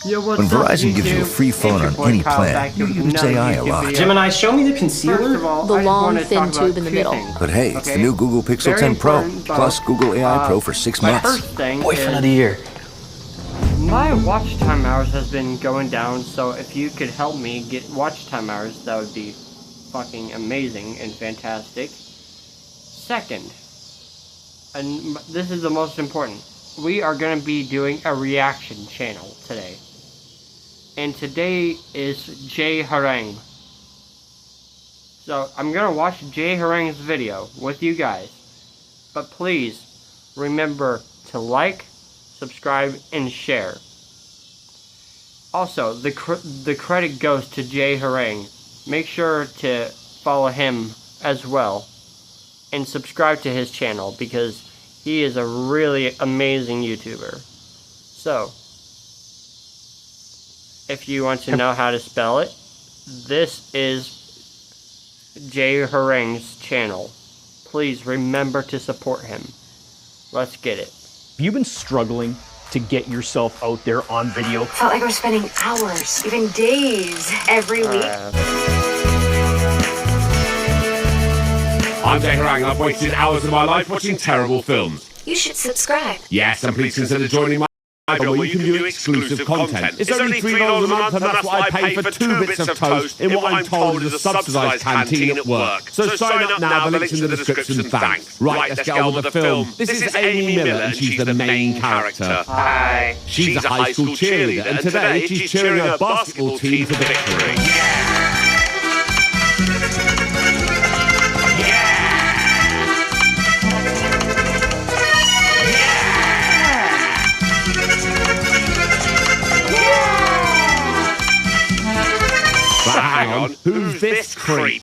When Verizon gives you a free phone on any plan, you use AI a lot. Gemini, show me the concealer. The long, thin tube in the middle. But hey, it's the new Google Pixel 10 Pro, plus Google AI Pro for 6 months. Boyfriend of the year. My watch time hours has been going down, so if you could help me get watch time hours, that would be fucking amazing and fantastic. Second, and this is the most important, we are going to be doing a reaction channel today. And today is Jay Harang. So I'm going to watch Jay Harang's video with you guys. But please remember to like, subscribe, and share. Also, the credit goes to Jay Harang. Make sure to follow him as well. And subscribe to his channel because he is a really amazing YouTuber. So, if you want to know how to spell it, this is Jay Harang's channel. Please remember to support him. Let's get it. Have you been struggling to get yourself out there on video? Felt like we're spending hours, even days, every week. I'm Jay Harang, and I've wasted hours of my life watching terrible films. You should subscribe. Yes, and please consider joining my channel where you can view exclusive content. It's only $3 a month, and that's what I pay for 2 bits of toast in what I'm told is a subsidised canteen at work. So sign up now, the link's in the description, thanks. Right, let's get on with the film. This is Amy Miller, and she's the main character. Hi. She's a high school cheerleader, and today she's cheering her basketball team to victory. But hang on, who's this creep?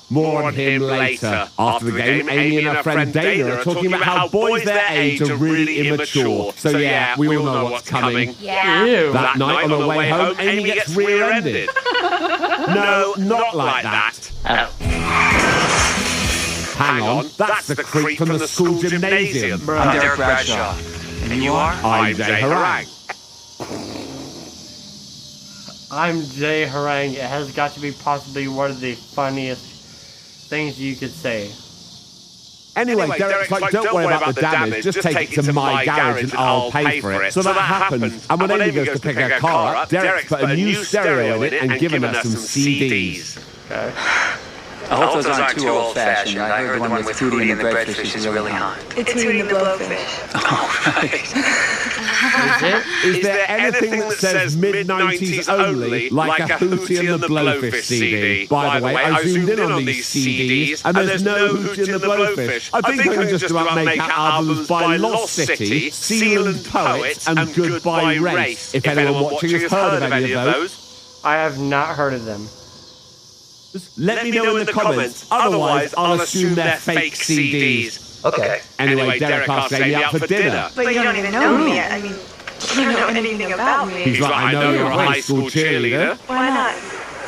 More on him later. After the game, Amy and her friend Dana are talking about how boys their age are really immature. So yeah, we all know what's coming. Yeah. That night on her way home, Amy gets rear-ended. No, not like that. Hang on, that's the creep from the school gymnasium. I'm Derek Bradshaw. And you are? I'm Jay Harang. I'm Jay Harang. It has got to be possibly one of the funniest things you could say. Anyway, Derek's like, don't worry about the damage, just take it to my garage and I'll pay for it. So that happens, and when Amy goes to pick her car up, Derek's put a new stereo in it and given her some CDs. Okay. I hope those aren't too old-fashioned. I heard the one with Hootie and the Breadfish is really hot. It's Hootie and the Blowfish. Oh, right. Is there anything that says mid-90s only, like a Hootie and the Blowfish CD? By the way, I zoomed in on these CDs, and there's no Hootie and the Blowfish. I think I can just about make out albums by Lost City, Sealand Poets, and Goodbye Race. If anyone watching has heard of any of those. I have not heard of them. Let me know in the comments, otherwise I'll assume they're fake CDs. Okay. Anyway, Derek asked Amy out for dinner. But you don't even know me yet. I mean, you don't know anything about me. He's like, I know you're a high school cheerleader. Why not?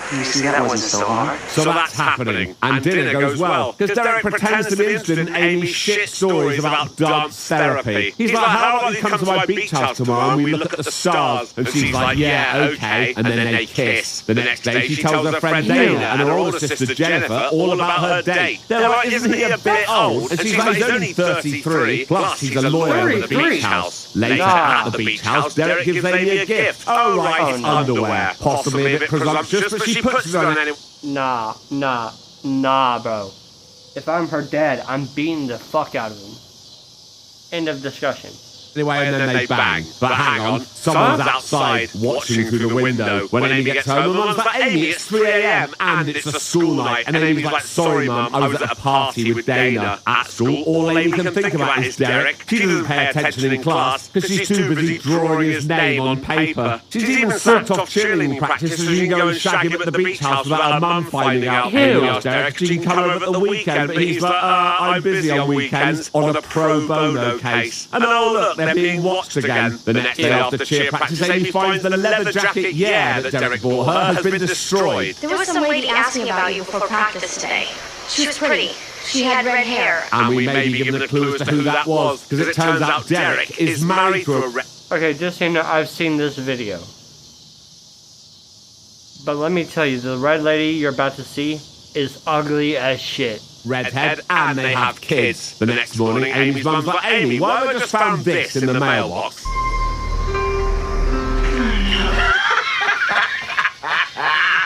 You see, that wasn't so hard. So that's happening, and dinner goes well, because Derek pretends to be interested in Amy's shit stories about dance therapy. He's like, how about you come to my beach house tomorrow and we look at the stars? And she's like, yeah, okay, and then they kiss. The next day she tells her friend Dana and her older sister Jennifer all about her date. They're like, isn't he a bit old? And she's like, he's only 33, plus he's a lawyer at the beach house. Later at the beach house, Derek gives Amy a gift. Oh right, it's underwear. Possibly a bit presumptuous, but she puts it on anyway. Nah, bro. If I'm her dad, I'm beating the fuck out of him. End of discussion. Anyway, and then they bang. But hang on, someone's outside watching through the window. When Amy gets home, her mum's like, Amy, it's 3 a.m. and it's a school night. And Amy's like, sorry, mum, I was at a party with Dana. At school, all Amy can think about is Derek. She doesn't pay attention in class because she's too busy drawing his name on paper. She's even slipped off cheerleading practice so she can go and shag him at the beach house without her mum finding out. Amy asked Derek she can come over at the weekend, but he's like, I'm busy on weekends on a pro bono case. And oh look, they're being watched again. The next day after cheer practice, Amy finds the leather jacket, that Derek bought her has been destroyed. There was some lady asking about you before practice today. She was pretty. She had red hair. And we may be given a clue as to who that was, because it turns out Derek is married to a Okay, just so you know, I've seen this video. But let me tell you, the red lady you're about to see is ugly as shit. Redhead, and they have kids. The next morning, Amy's mum's like, Amy, why have I just found this in the mailbox?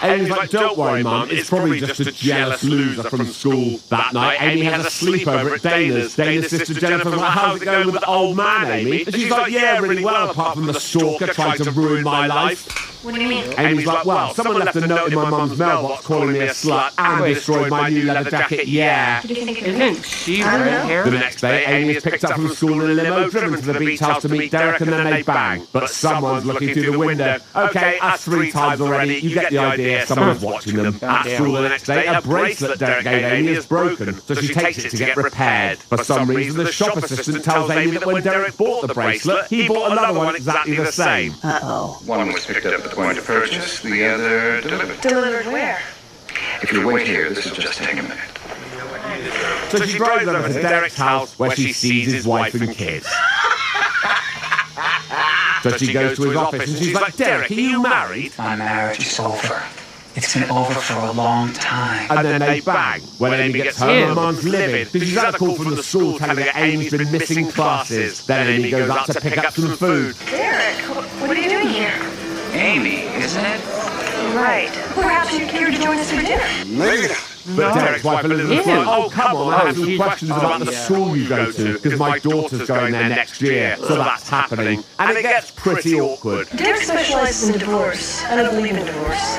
Amy's like, don't worry, Mum, it's probably just a jealous loser from school. That night, Amy has a sleepover at Dana's. Dana's sister Jennifer's like, how's it going with the old man, Amy? And she's like, yeah, really well, apart from the stalker trying to ruin my life. What do you mean? Amy's like, well, someone left a note in my mum's mailbox calling me a slut and destroyed my new leather jacket, yeah. Isn't she red hair? The next day, Amy is picked up from school in a limo, driven to the beach house to meet Derek, and then they bang. But someone's looking through the window. Okay, that's 3 times already, you get the idea, someone's watching them. At school the next day, a bracelet Derek gave Amy is broken, so she takes it to get repaired. For some reason, the shop assistant tells Amy that when Derek bought the bracelet, he bought another one exactly the same. Uh-oh. One was picked up at the point of purchase, the other delivered. Delivered where? If you wait here, this will just take a minute. So she drives over to Derek's house, where she sees his wife and kids. So she goes to his office and she's like, Derek, are you married? My marriage is over. It's been over for a long time. And then they bang. When Amy gets home, her mum's livid because she's had a call from the school telling her Amy's been missing classes. Then Amy goes out to pick up some food. Derek, what are you doing here? Amy, isn't it? Right. Perhaps you're here to join us for dinner. But Derek's wife Elizabeth's like, oh, come on, I have some questions about the school you go to, because my daughter's going there next year, so that's happening. And it gets pretty awkward. Derek specializes in divorce. I don't believe in divorce.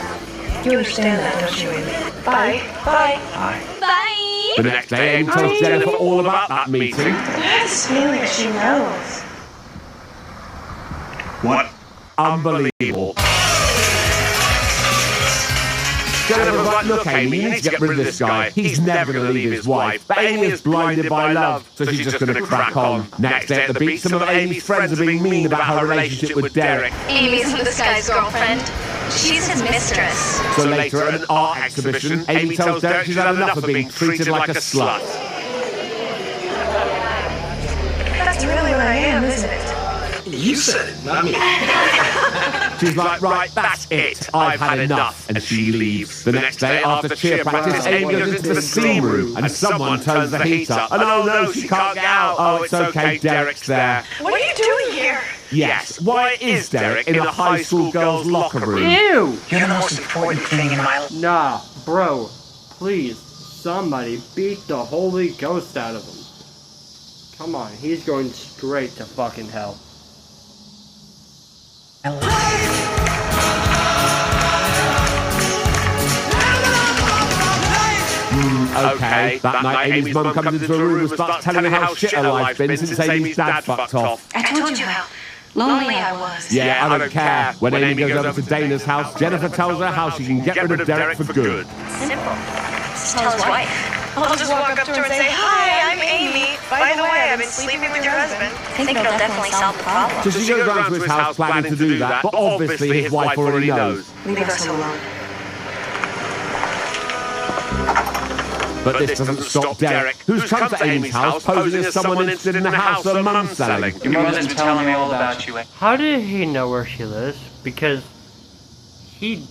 You understand that, don't you, Amy? Bye. Bye. Bye. Bye. The next day, Amy tells Jennifer all about that meeting. I have this feeling that she knows. What? Unbelievable. Jennifer's like, look, Amy, you need to get rid of this guy. He's never going to leave his wife. But Amy is blinded by love, so she's just going to crack on. Next day at the beach, some of Amy's friends are being mean about her relationship with Derek. Amy's this guy's girlfriend. She's his mistress. So later at an art exhibition, Amy tells Derek she's had enough of being treated like a slut. That's really what I am, isn't it? You said it, not me. She's like, right, that's it. I've had enough. And she leaves. The next day, after cheer practice, Amy goes into the steam room and someone turns the heat up. And oh no, she can't get out. Oh, it's okay, Derek's there. What are you doing here? Yes, why is Derek in a high school girl's locker room? Ew! You're the most important thing in my life. Nah, bro. Please, somebody beat the Holy Ghost out of him. Come on, he's going straight to fucking hell. Okay, that night Amy's mum comes into her room and starts telling her how shit her life's been since Amy's dad fucked off. I told you how lonely I was. Yeah, I don't care. When Amy goes over to Dana's house, Jennifer tells her how she can get rid of Derek for good. Simple. Just tell his wife. I'll just walk up to her and say, hi, I'm Amy. By the way, I've been sleeping with your husband. I think it'll definitely solve the problem. So she goes round to his house planning to do that, but obviously his wife already knows. Leave us alone. But this doesn't stop Derek, who's come to Amy's house posing as someone interested in the house her mum's selling. Your mother's been telling me all about you. How did he know where she lives? Because I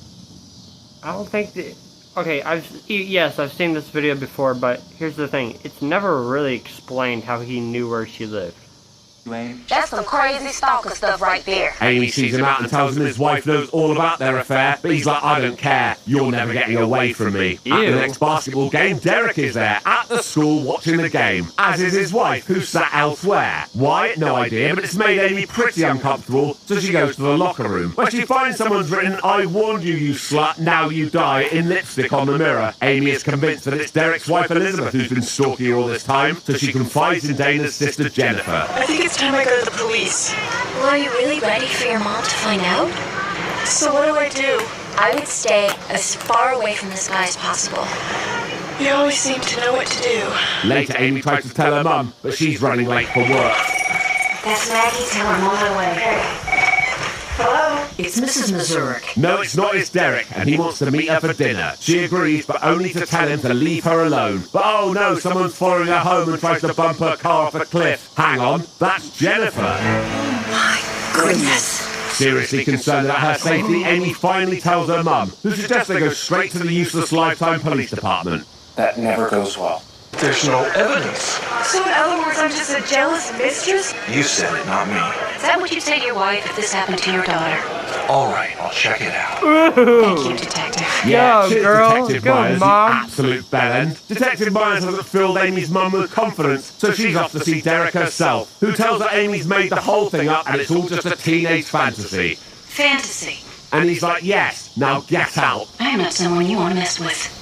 don't think that... Okay, yes, I've seen this video before, but here's the thing. It's never really explained how he knew where she lived. That's some crazy stalker stuff right there. Amy sees him out and tells him his wife knows all about their affair, but he's like, I don't care. You're never getting away from me. At the next basketball game, Derek is there, at the school, watching the game, as is his wife, who's sat elsewhere. Why? No idea, but it's made Amy pretty uncomfortable, so she goes to the locker room, where she finds someone's written, I warned you, you slut, now you die, in lipstick on the mirror. Amy is convinced that it's Derek's wife Elizabeth who's been stalking her all this time, so she confides in Dana's sister Jennifer. I think it's time I go to the police. Well, are you really ready for your mom to find out? So what do I do? I would stay as far away from this guy as possible. You always seem to know what to do. Later, Amy tries to tell her mum, but she's running late for work. That's Maggie. Tell her I'm on my way. Hello? It's Mrs. Mazurek. No, it's not, it's Derek, and he wants to meet her for dinner. She agrees, but only to tell him to leave her alone. But oh no, someone's following her home and tries to bump her car off a cliff. Hang on, that's Jennifer. My goodness. Seriously concerned about her safety, Amy finally tells her mum, who suggests they go straight to the useless Lifetime Police Department. That never goes well. There's no evidence. So in other words, I'm just a jealous mistress? You said it, not me. Is that what you'd say to your wife if this happened to your daughter? All right, I'll check it out. Thank you, Detective. Yeah, Yo, cheers, girl. Detective Go, Myers, Mom. you absolute bellend. Detective Myers hasn't filled Amy's mum with confidence, so she's off to see Derek herself, who tells her Amy's made the whole thing up and it's all just a teenage fantasy. Fantasy. And he's like, yes, now get out. I am not someone you want to mess with.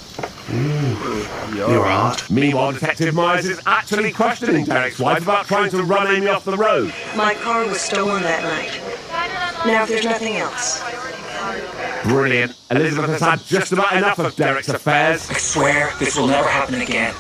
You're hot. Meanwhile, Detective Myers is actually questioning Derek's wife about trying to run Amy off the road. My car was stolen that night. Now, if there's nothing else. Brilliant. Elizabeth has had just about enough of Derek's affairs. I swear this will never happen again.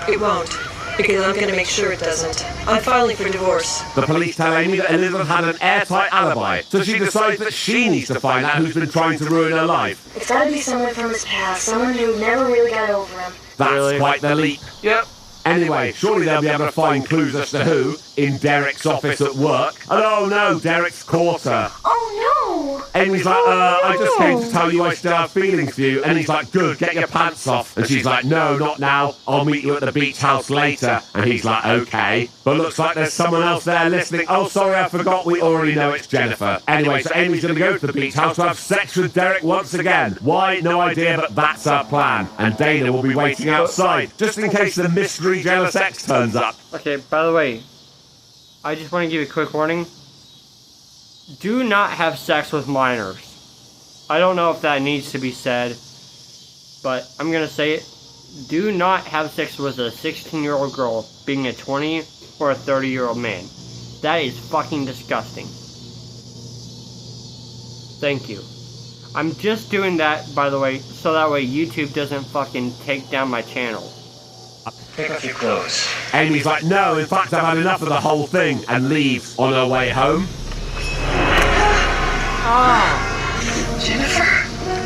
It won't, because I'm going to make sure it doesn't. I'm filing for divorce. The police tell Amy that Elizabeth had an airtight alibi, so she decides that she needs to find out who's been trying to ruin her life. It's got to be someone from his past, someone who never really got over him. That's quite the leap. Yep. Anyway, surely they'll be able to find clues as to who in Derek's office at work. And oh no, Derek's caught her. Oh no! Amy's like, I just came to tell you I still have feelings for you. And he's like, good, get your pants off. And she's like, no, not now. I'll meet you at the beach house later. And he's like, okay. But looks like there's someone else there listening. Oh, sorry, I forgot. We already know it's Jennifer. Anyway, so Amy's going to go to the beach house to have sex with Derek once again. Why? No idea, but that's our plan. And Dana will be waiting outside, just in case the mystery jealous ex turns up. Okay, by the way, I just want to give you a quick warning. Do not have sex with minors. I don't know if that needs to be said, but I'm going to say it. Do not have sex with a 16-year-old girl being a 20 or a 30-year-old man. That is fucking disgusting. Thank you. I'm just doing that, by the way, so that way YouTube doesn't fucking take down my channel. Take off your clothes. Amy's like, no, in fact, I've had enough of the whole thing, and leaves on her way home. Jennifer?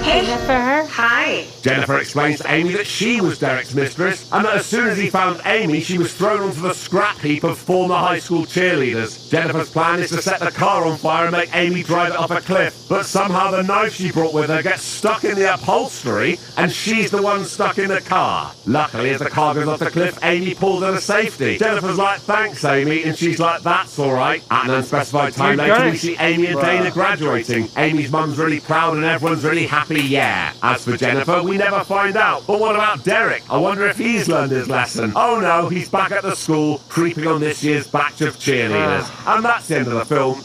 Hey. Jennifer? Hi. Jennifer explains to Amy that she was Derek's mistress, and that as soon as he found Amy, she was thrown onto the scrap heap of former high school cheerleaders. Jennifer's plan is to set the car on fire and make Amy drive it off a cliff, but somehow the knife she brought with her gets stuck in the upholstery, and she's the one stuck in the car. Luckily, as the car goes off the cliff, Amy pulls her to safety. Jennifer's like, thanks, Amy, and she's like, that's alright. At an unspecified time later, we see Amy and Dana graduating. Amy's mum's really proud and everyone's really happy, yeah. As for Jennifer, we never find out. But what about Derek? I wonder if he's learned his lesson. Oh no, he's back at the school, creeping on this year's batch of cheerleaders. And that's the end of the film.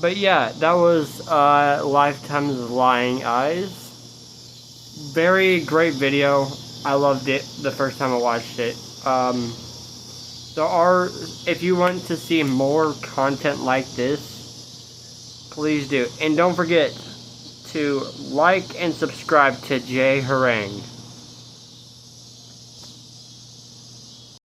But yeah, that was Lifetime's Lying Eyes. Very great video. I loved it the first time I watched it. If you want to see more content like this, please do. And don't forget to like and subscribe to Jay Harangue.